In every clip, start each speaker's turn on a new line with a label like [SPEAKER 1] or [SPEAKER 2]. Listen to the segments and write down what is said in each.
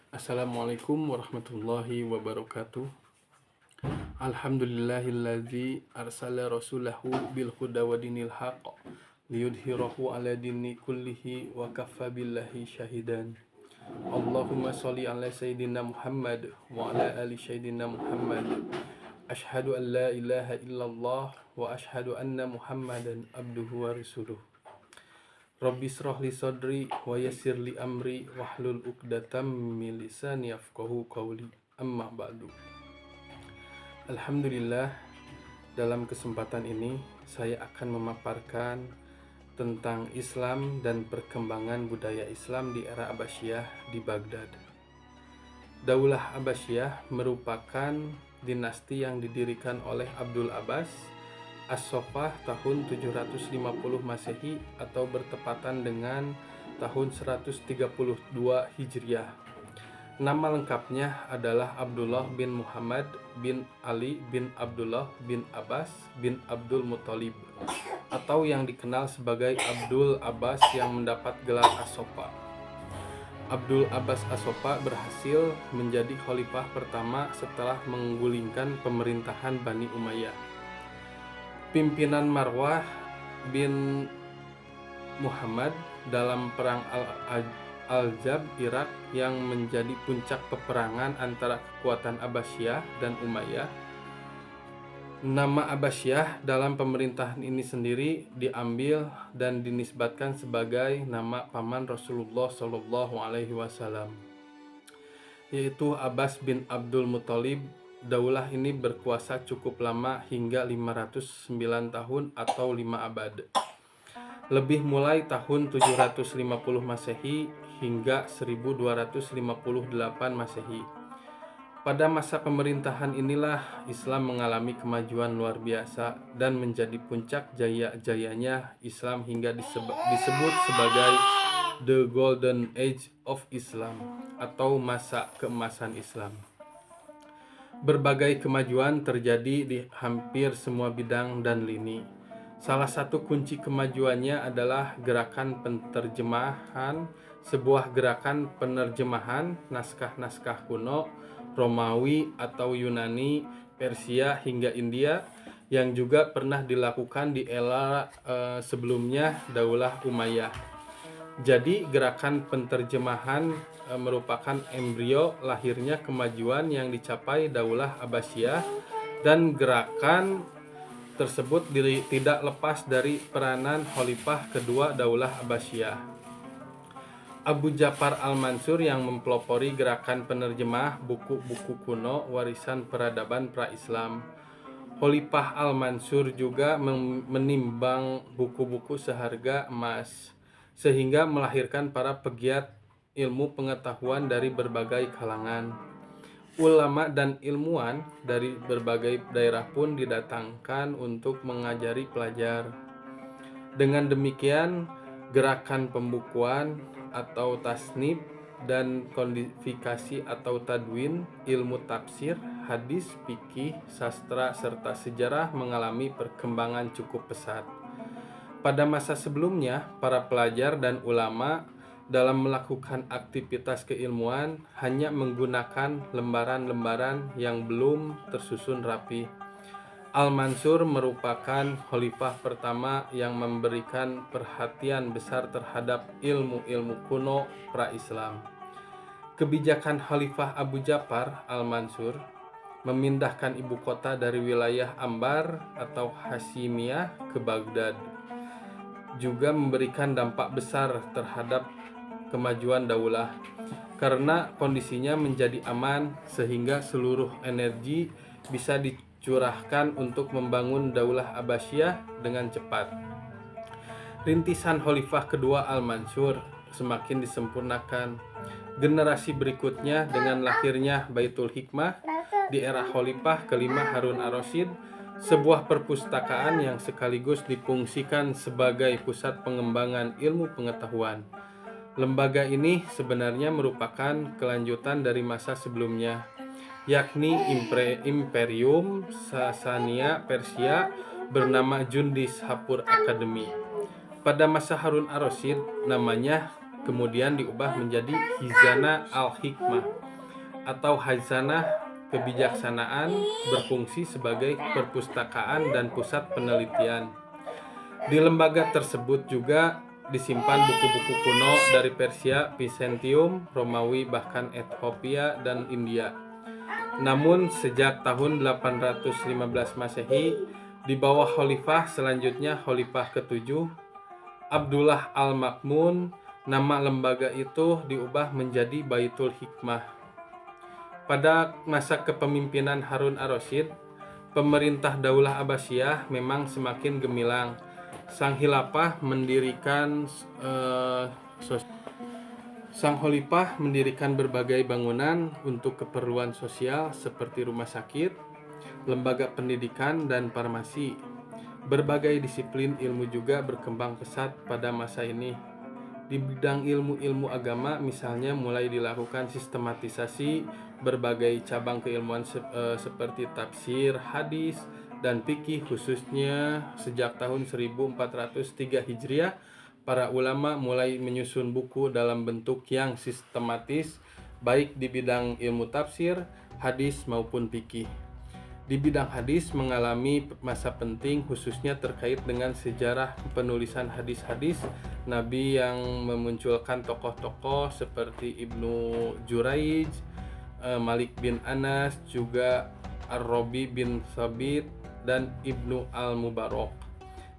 [SPEAKER 1] Assalamualaikum warahmatullahi wabarakatuh. Alhamdulillahilladzi arsala rasulahu bil huda wa dinil haqq liyudhhirahu ala dini kullihi wa kaffa billahi syahidan. Allahumma sholli ala sayyidina Muhammad wa ala ali sayyidina Muhammad. Asyhadu an la ilaha illallah wa asyhadu anna Muhammadan abduhu wa rasuluh. Rabbi shrah li sadri wa yassir li amri wahlul 'uqdatam min lisani yafqahu qawli. Amma ba'du. Alhamdulillah, dalam kesempatan ini saya akan memaparkan tentang Islam dan perkembangan budaya Islam di era Abbasiyah di Baghdad. Daulah Abbasiyah merupakan dinasti yang didirikan oleh Abdul Abbas As-Soffah tahun 750 Masehi atau bertepatan dengan tahun 132 Hijriah. Nama lengkapnya adalah Abdullah bin Muhammad bin Ali bin Abdullah bin Abbas bin Abdul Muthalib, atau yang dikenal sebagai Abdul Abbas yang mendapat gelar As-Soffah. Abdul Abbas As-Soffah berhasil menjadi khalifah pertama setelah menggulingkan pemerintahan Bani Umayyah. Pimpinan Marwah bin Muhammad dalam perang Al-Jab Irak yang menjadi puncak peperangan antara kekuatan Abbasiyah dan Umayyah. Nama Abbasiyah dalam pemerintahan ini sendiri diambil dan dinisbatkan sebagai nama paman Rasulullah Shallallahu Alaihi Wasallam, yaitu Abbas bin Abdul Muthalib. Daulah ini berkuasa cukup lama hingga 509 tahun atau 5 abad. Lebih mulai tahun 750 Masehi hingga 1258 Masehi. Pada masa pemerintahan inilah Islam mengalami kemajuan luar biasa dan menjadi puncak jaya-jayanya Islam hingga disebut sebagai The Golden Age of Islam atau masa keemasan Islam. Berbagai kemajuan terjadi di hampir semua bidang dan lini. Salah satu kunci kemajuannya adalah gerakan penterjemahan, sebuah gerakan penerjemahan naskah-naskah kuno Romawi atau Yunani, Persia hingga India yang juga pernah dilakukan di era sebelumnya Daulah Umayyah. Jadi gerakan penterjemahan merupakan embrio lahirnya kemajuan yang dicapai Daulah Abbasiyah, dan gerakan tersebut tidak lepas dari peranan khalifah kedua Daulah Abbasiyah, Abu Ja'far Al-Mansur, yang mempelopori gerakan penerjemah buku-buku kuno warisan peradaban pra-Islam. Khalifah Al-Mansur juga menimbang buku-buku seharga emas, sehingga melahirkan para pegiat ilmu pengetahuan dari berbagai kalangan. Ulama dan ilmuwan dari berbagai daerah pun didatangkan untuk mengajari pelajar. Dengan demikian, gerakan pembukuan atau tasnif dan kodifikasi atau tadwin, ilmu tafsir, hadis, fikih, sastra, serta sejarah mengalami perkembangan cukup pesat. Pada masa sebelumnya, para pelajar dan ulama dalam melakukan aktivitas keilmuan hanya menggunakan lembaran-lembaran yang belum tersusun rapi. Al-Mansur merupakan khalifah pertama yang memberikan perhatian besar terhadap ilmu-ilmu kuno pra-Islam. Kebijakan Khalifah Abu Ja'far Al-Mansur memindahkan ibu kota dari wilayah Ambar atau Hasyimiyah ke Baghdad juga memberikan dampak besar terhadap kemajuan daulah, karena kondisinya menjadi aman sehingga seluruh energi bisa dicurahkan untuk membangun Daulah Abbasiyah dengan cepat. Rintisan Khalifah kedua Al-Mansur semakin disempurnakan. Generasi berikutnya dengan lahirnya Baitul Hikmah di era Khalifah kelima Harun ar-Rasyid, sebuah perpustakaan yang sekaligus difungsikan sebagai pusat pengembangan ilmu pengetahuan. Lembaga ini sebenarnya merupakan kelanjutan dari masa sebelumnya, yakni Imperium Sasania Persia bernama Jundis Hapur Academy. Pada masa Harun ar-Rasyid namanya kemudian diubah menjadi Khizanah al-Hikmah atau Khazanah kebijaksanaan, berfungsi sebagai perpustakaan dan pusat penelitian. Di lembaga tersebut juga disimpan buku-buku kuno dari Persia, Bizantium, Romawi, bahkan Ethiopia dan India. Namun sejak tahun 815 Masehi, di bawah khalifah selanjutnya, Khalifah ke-7 Abdullah Al-Ma'mun, nama lembaga itu diubah menjadi Baitul Hikmah. Pada masa kepemimpinan Harun ar-Rasyid, pemerintah Daulah Abbasiyah memang semakin gemilang. Sang Khalifah mendirikan berbagai bangunan untuk keperluan sosial seperti rumah sakit, lembaga pendidikan, dan farmasi. Berbagai disiplin ilmu juga berkembang pesat pada masa ini. Di bidang ilmu-ilmu agama misalnya mulai dilakukan sistematisasi berbagai cabang keilmuan seperti tafsir, hadis, dan fikih, khususnya sejak tahun 1403 Hijriah. Para ulama mulai menyusun buku dalam bentuk yang sistematis, baik di bidang ilmu tafsir, hadis maupun fikih. Di bidang hadis mengalami masa penting, khususnya terkait dengan sejarah penulisan hadis-hadis Nabi yang memunculkan tokoh-tokoh seperti Ibnu Juraij, Malik bin Anas, juga Ar-Rabi bin Sabit, dan Ibnu Al-Mubarak.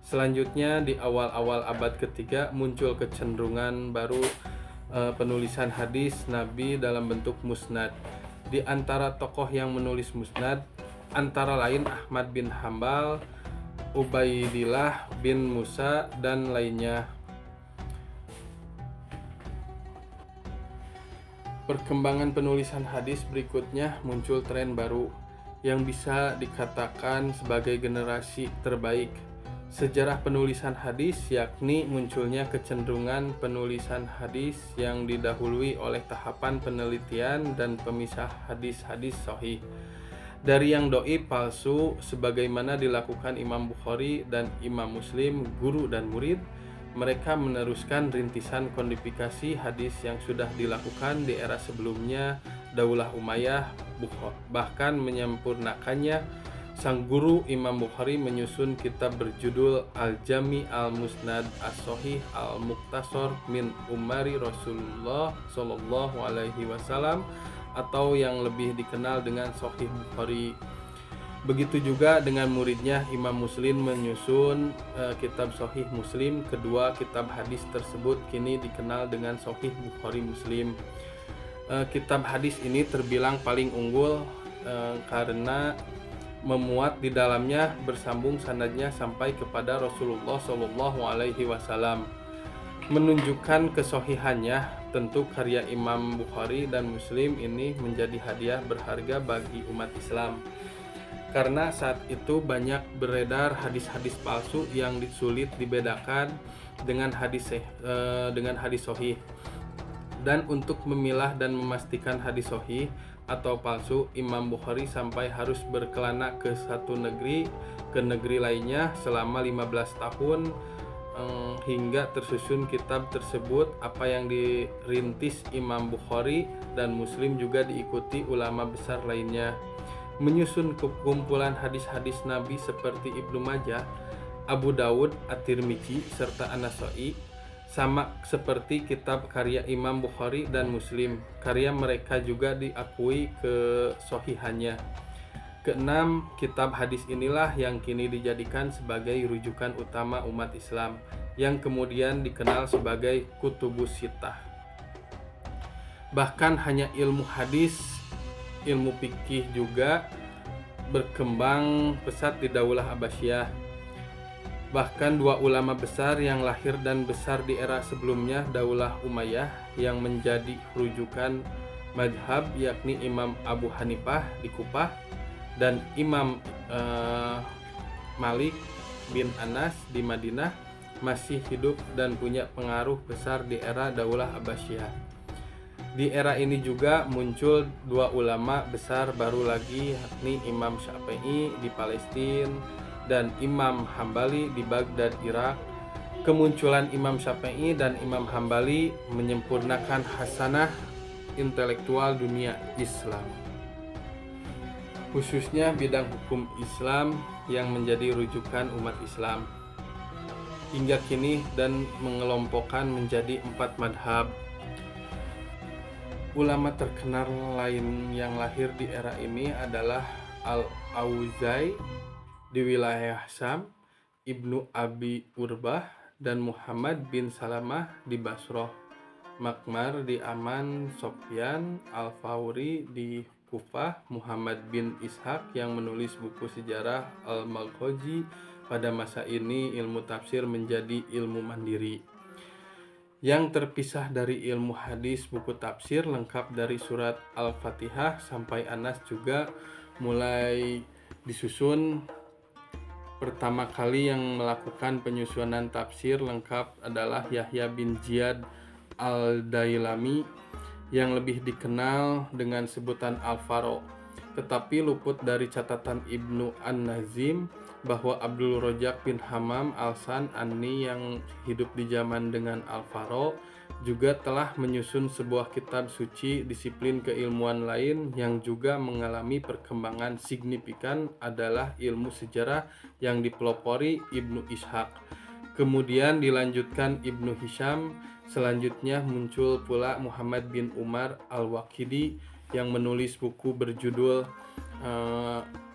[SPEAKER 1] Selanjutnya di awal-awal abad ketiga muncul kecenderungan baru penulisan hadis Nabi dalam bentuk musnad. Di antara tokoh yang menulis musnad antara lain Ahmad bin Hambal, Ubaidillah bin Musa, dan lainnya. Perkembangan penulisan hadis berikutnya muncul tren baru yang bisa dikatakan sebagai generasi terbaik sejarah penulisan hadis, yakni munculnya kecenderungan penulisan hadis yang didahului oleh tahapan penelitian dan pemisah hadis-hadis sahih dari yang doi palsu, sebagaimana dilakukan Imam Bukhari dan Imam Muslim, guru dan murid. Mereka meneruskan rintisan kodifikasi hadis yang sudah dilakukan di era sebelumnya Daulah Umayyah, bahkan menyempurnakannya. Sang guru Imam Bukhari menyusun kitab berjudul Al-Jami Al-Musnad As-Sahih Al-Muqtasar min Umari Rasulullah Sallallahu Alaihi Wasallam, atau yang lebih dikenal dengan Sahih Bukhari. Begitu juga dengan muridnya Imam Muslim menyusun kitab Sahih Muslim. Kedua kitab hadis tersebut kini dikenal dengan Sahih Bukhari Muslim. Kitab hadis ini terbilang paling unggul karena memuat di dalamnya bersambung sanadnya sampai kepada Rasulullah Shallallahu Alaihi Wasallam. Menunjukkan kesohihannya, tentu karya Imam Bukhari dan Muslim ini menjadi hadiah berharga bagi umat Islam. Karena saat itu banyak beredar hadis-hadis palsu yang sulit dibedakan dengan hadis sahih. Dan untuk memilah dan memastikan hadis sahih atau palsu, Imam Bukhari sampai harus berkelana ke satu negeri ke negeri lainnya selama 15 tahun hingga tersusun kitab tersebut. Apa yang dirintis Imam Bukhari dan Muslim juga diikuti ulama besar lainnya. Menyusun kumpulan hadis-hadis Nabi seperti Ibnu Majah, Abu Dawud, At-Tirmidzi, serta An-Nasa'i, sama seperti kitab karya Imam Bukhari dan Muslim. Karya mereka juga diakui kesohihannya. Keenam, kitab hadis inilah yang kini dijadikan sebagai rujukan utama umat Islam, yang kemudian dikenal sebagai Kutubus Sittah. Bahkan hanya ilmu hadis, ilmu fikih juga berkembang pesat di Daulah Abbasiyah. Bahkan dua ulama besar yang lahir dan besar di era sebelumnya, Daulah Umayyah, yang menjadi rujukan madhab, yakni Imam Abu Hanifah di Kufah dan Imam Malik bin Anas di Madinah, masih hidup dan punya pengaruh besar di era Daulah Abbasiyah. Di era ini juga muncul dua ulama besar baru lagi, yakni Imam Syafi'i di Palestina dan Imam Hambali di Baghdad, Irak. Kemunculan Imam Syafi'i dan Imam Hambali menyempurnakan hasanah intelektual dunia Islam, khususnya bidang hukum Islam yang menjadi rujukan umat Islam hingga kini dan mengelompokkan menjadi 4 madhab. Ulama terkenal lain yang lahir di era ini adalah Al-Auza'i di wilayah Syam, Ibnu Abi Urbah dan Muhammad bin Salamah di Basroh, Makmar di Aman, Sofyan Al-Fawri di Kufah, Muhammad bin Ishaq yang menulis buku sejarah Al-Maghazi. Pada masa ini ilmu tafsir menjadi ilmu mandiri yang terpisah dari ilmu hadis. Buku tafsir lengkap dari surat Al-Fatihah sampai Anas juga mulai disusun. Pertama kali yang melakukan penyusunan tafsir lengkap adalah Yahya bin Ziyad Al-Dailami yang lebih dikenal dengan sebutan Al-Faro, tetapi luput dari catatan Ibnu An-Nazim bahwa Abdul Rojak bin Hammam Al-San'ani yang hidup di zaman dengan Al-Faro juga telah menyusun sebuah kitab suci. Disiplin keilmuan lain yang juga mengalami perkembangan signifikan adalah ilmu sejarah yang dipelopori Ibnu Ishaq. Kemudian dilanjutkan Ibnu Hisham. Selanjutnya muncul pula Muhammad bin Umar Al-Waqidi yang menulis buku berjudul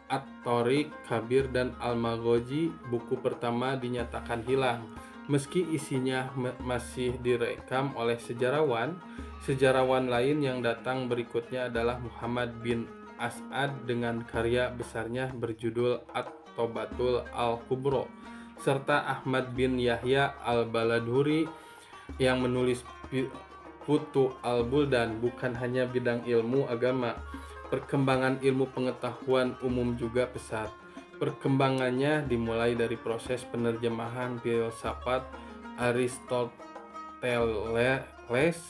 [SPEAKER 1] At-Tariq Kabir dan Al-Maghazi. Buku pertama dinyatakan hilang meski isinya masih direkam oleh sejarawan lain yang datang berikutnya adalah Muhammad bin As'ad dengan karya besarnya berjudul At-Tobatul Al-Kubro, serta Ahmad bin Yahya Al-Baladhuri yang menulis Futu Al-Buldan. Bukan hanya bidang ilmu agama, perkembangan ilmu pengetahuan umum juga pesat. Perkembangannya dimulai dari proses penerjemahan filsafat Aristoteles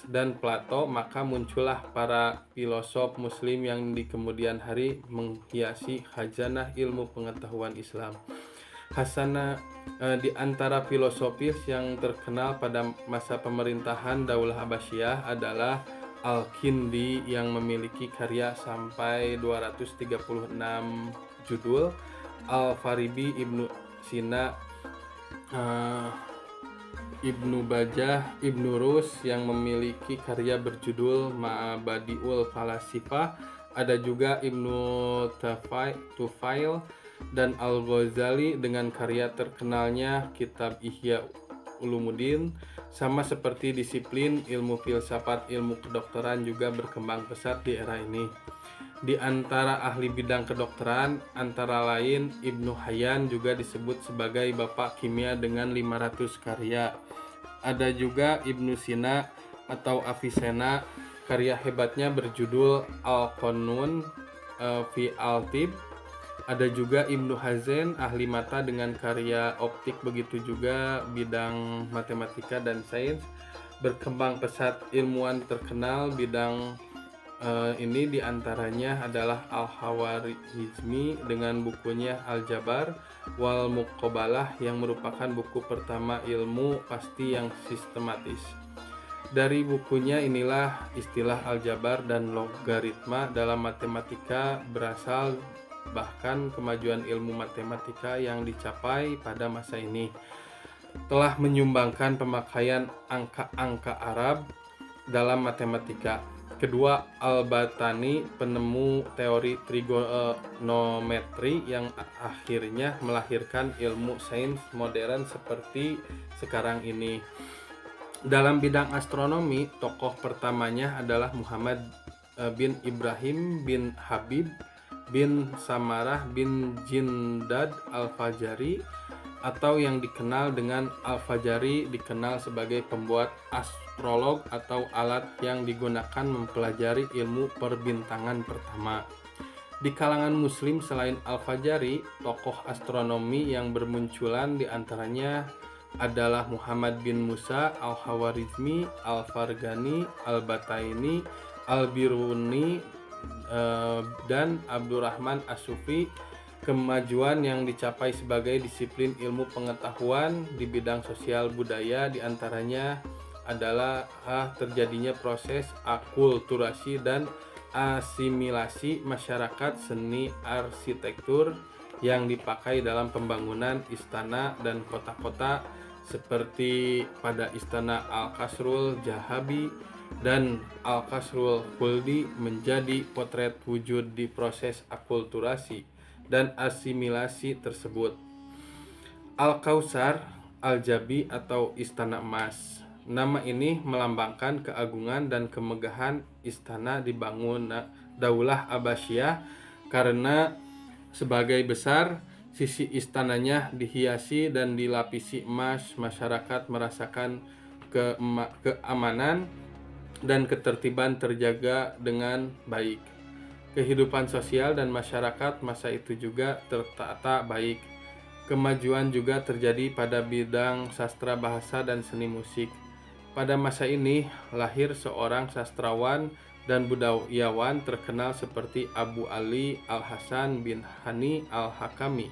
[SPEAKER 1] dan Plato, maka muncullah para filosof muslim yang di kemudian hari menghiasi khazanah ilmu pengetahuan Islam. Hasanah di antara filosofis yang terkenal pada masa pemerintahan Daulah Abbasiyah adalah Al-Kindi yang memiliki karya sampai 236 judul, Al-Farabi, Ibnu Sina, Ibnu Bajah, Ibnu Rus yang memiliki karya berjudul Ma'badiul Falasifah. Ada juga Ibnu Tufail dan Al-Ghazali dengan karya terkenalnya kitab Ihya Ulumuddin. Sama seperti disiplin ilmu filsafat, ilmu kedokteran juga berkembang pesat di era ini. Di antara ahli bidang kedokteran antara lain Ibnu Hayyan juga disebut sebagai bapak kimia dengan 500 karya. Ada juga Ibnu Sina atau Avicenna, karya hebatnya berjudul Al-Qanun fi Al-Tib. Ada juga Ibnu Hazm, ahli mata dengan karya optik, begitu juga bidang matematika dan sains. Berkembang pesat ilmuwan terkenal bidang ini diantaranya adalah Al-Khawarizmi dengan bukunya Al-Jabar wal Muqabalah yang merupakan buku pertama ilmu pasti yang sistematis. Dari bukunya inilah istilah aljabar dan logaritma dalam matematika berasal, bahkan kemajuan ilmu matematika yang dicapai pada masa ini telah menyumbangkan pemakaian angka-angka Arab dalam matematika. Kedua, Al-Battani, penemu teori trigonometri yang akhirnya melahirkan ilmu sains modern seperti sekarang ini. Dalam bidang astronomi, tokoh pertamanya adalah Muhammad bin Ibrahim bin Habib bin Samarah bin Jindad Al-Fajari, atau yang dikenal dengan Al-Fajari, dikenal sebagai pembuat astrolog atau alat yang digunakan mempelajari ilmu perbintangan pertama. Di kalangan muslim selain Al-Fajari, tokoh astronomi yang bermunculan diantaranya adalah Muhammad bin Musa Al-Khawarizmi, Al-Farghani, Al-Bataini, Al-Biruni, dan Abdurrahman As-Sufi. Kemajuan yang dicapai sebagai disiplin ilmu pengetahuan di bidang sosial budaya diantaranya adalah terjadinya proses akulturasi dan asimilasi masyarakat seni arsitektur yang dipakai dalam pembangunan istana dan kota-kota seperti pada Istana Al-Kasrul Jahabi dan Al-Kasrul Khuldi menjadi potret wujud di proses akulturasi dan asimilasi tersebut. Al-Kautsar Al-Jabi atau Istana Emas. Nama ini melambangkan keagungan dan kemegahan istana dibangun Daulah Abbasiyah karena sebagai besar sisi istananya dihiasi dan dilapisi emas. Masyarakat merasakan keamanan dan ketertiban terjaga dengan baik. Kehidupan sosial dan masyarakat masa itu juga tertata baik. Kemajuan juga terjadi pada bidang sastra bahasa dan seni musik. Pada masa ini lahir seorang sastrawan dan budayawan terkenal seperti Abu Ali Al-Hasan bin Hani Al-Hakami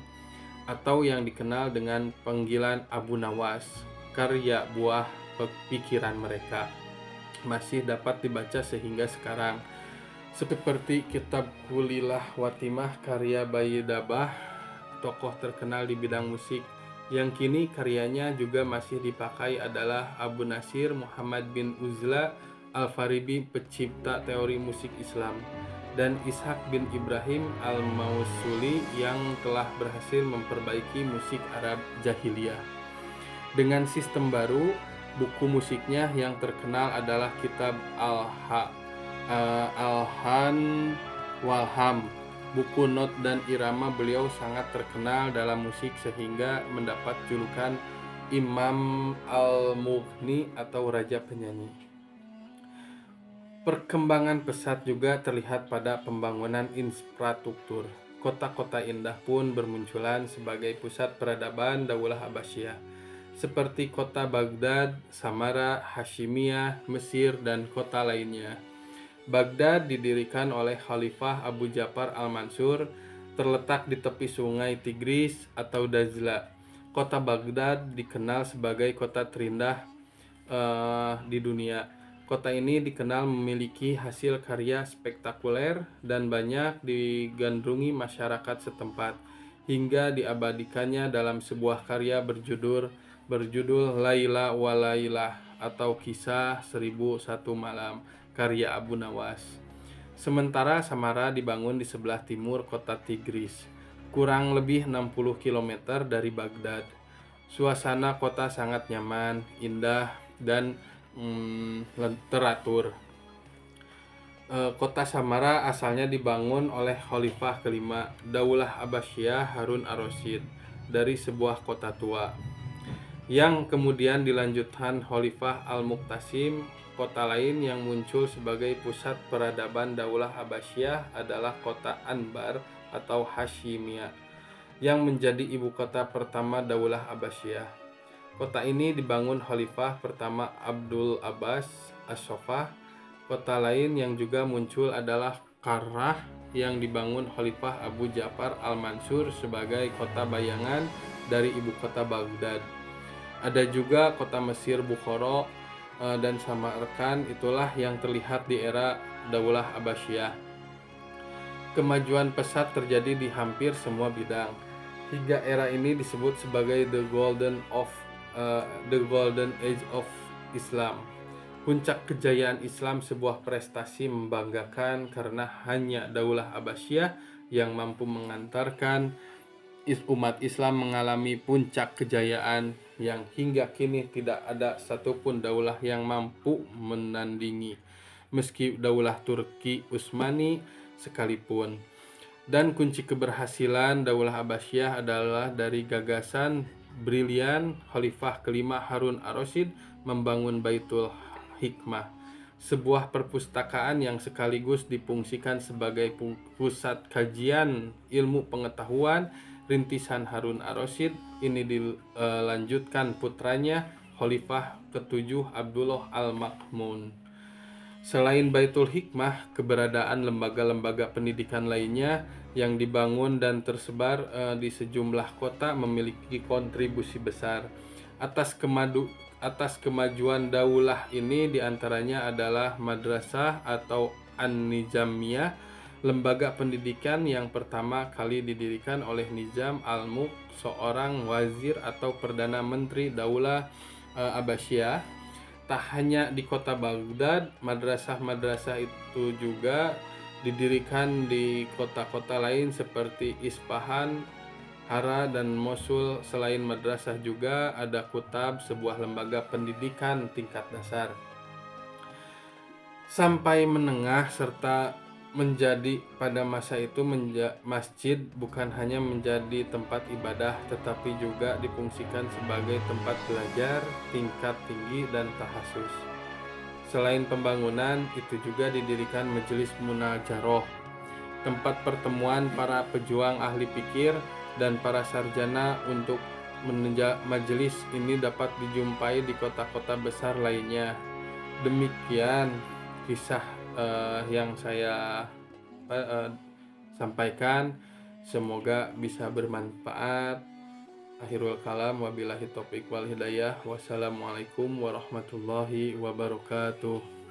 [SPEAKER 1] atau yang dikenal dengan panggilan Abu Nawas. Karya buah pikiran mereka masih dapat dibaca sehingga sekarang, seperti kitab Kulilah Watimah karya Bayi Dabah, tokoh terkenal di bidang musik yang kini karyanya juga masih dipakai adalah Abu Nasir Muhammad bin Uzla Al-Faribi, pencipta teori musik Islam, dan Ishaq bin Ibrahim Al-Mausuli yang telah berhasil memperbaiki musik Arab jahiliyah. Dengan sistem baru, buku musiknya yang terkenal adalah kitab Al-Han Walham. Buku not dan irama beliau sangat terkenal dalam musik sehingga mendapat julukan Imam Al-Mughni atau Raja Penyanyi. Perkembangan pesat juga terlihat pada pembangunan infrastruktur. Kota-kota indah pun bermunculan sebagai pusat peradaban Daulah Abbasiyah, seperti kota Baghdad, Samara, Hashimiyah, Mesir, dan kota lainnya. Baghdad didirikan oleh Khalifah Abu Ja'far Al-Mansur, terletak di tepi sungai Tigris atau Dajla. Kota Baghdad dikenal sebagai kota terindah di dunia. Kota ini dikenal memiliki hasil karya spektakuler dan banyak digandrungi masyarakat setempat, hingga diabadikannya dalam sebuah karya berjudul Laila wa Lailah atau Kisah 1001 Malam karya Abu Nawas. Sementara Samara dibangun di sebelah timur kota Tigris, kurang lebih 60 km dari Baghdad. Suasana kota sangat nyaman, indah, dan teratur. Kota Samara asalnya dibangun oleh Khalifah kelima Daulah Abbasiyah Harun ar-Rasyid dari sebuah kota tua, yang kemudian dilanjutkan Khalifah Al-Muqtasim. Kota lain yang muncul sebagai pusat peradaban Daulah Abbasiyah adalah kota Anbar atau Hashimiyah, yang menjadi ibu kota pertama Daulah Abbasiyah. Kota ini dibangun Khalifah pertama Abdul Abbas As-Soffah. Kota lain yang juga muncul adalah Qarrah yang dibangun Khalifah Abu Ja'far Al-Mansur sebagai kota bayangan dari ibu kota Baghdad. Ada juga kota Mesir Bukhara dan Samarkand, itulah yang terlihat di era Daulah Abbasiyah. Kemajuan pesat terjadi di hampir semua bidang, hingga era ini disebut sebagai the golden age of Islam. Puncak kejayaan Islam, sebuah prestasi membanggakan karena hanya Daulah Abbasiyah yang mampu mengantarkan umat Islam mengalami puncak kejayaan yang hingga kini tidak ada satupun daulah yang mampu menandingi, meski Daulah Turki Utsmani sekalipun. Dan kunci keberhasilan Daulah Abbasiyah adalah dari gagasan brilian Khalifah kelima Harun ar-Rasyid membangun Baitul Hikmah, sebuah perpustakaan yang sekaligus difungsikan sebagai pusat kajian ilmu pengetahuan. Rintisan Harun ar-Rasyid ini dilanjutkan putranya Khalifah ketujuh Abdullah Al-Ma'mun. Selain Baitul Hikmah, keberadaan lembaga-lembaga pendidikan lainnya yang dibangun dan tersebar di sejumlah kota memiliki kontribusi besar atas kemajuan daulah ini. Diantaranya adalah madrasah atau An-Nizamiyah, lembaga pendidikan yang pertama kali didirikan oleh Nizam al-Mulk, seorang wazir atau perdana menteri daulah Abbasiyah. Tak hanya di kota Baghdad, madrasah-madrasah itu juga didirikan di kota-kota lain seperti Isfahan, Hara, dan Mosul. Selain madrasah juga ada kutab, sebuah lembaga pendidikan tingkat dasar sampai menengah, serta menjadi pada masa itu masjid bukan hanya menjadi tempat ibadah tetapi juga difungsikan sebagai tempat belajar tingkat tinggi dan tahasus. Selain pembangunan itu juga didirikan majelis munajaroh, tempat pertemuan para pejuang ahli pikir dan para sarjana. Untuk majelis ini dapat dijumpai di kota-kota besar lainnya. Demikian kisah yang saya sampaikan, semoga bisa bermanfaat. Akhirul kalam, wabillahi taufiq wal hidayah. Wassalamualaikum warahmatullahi wabarakatuh.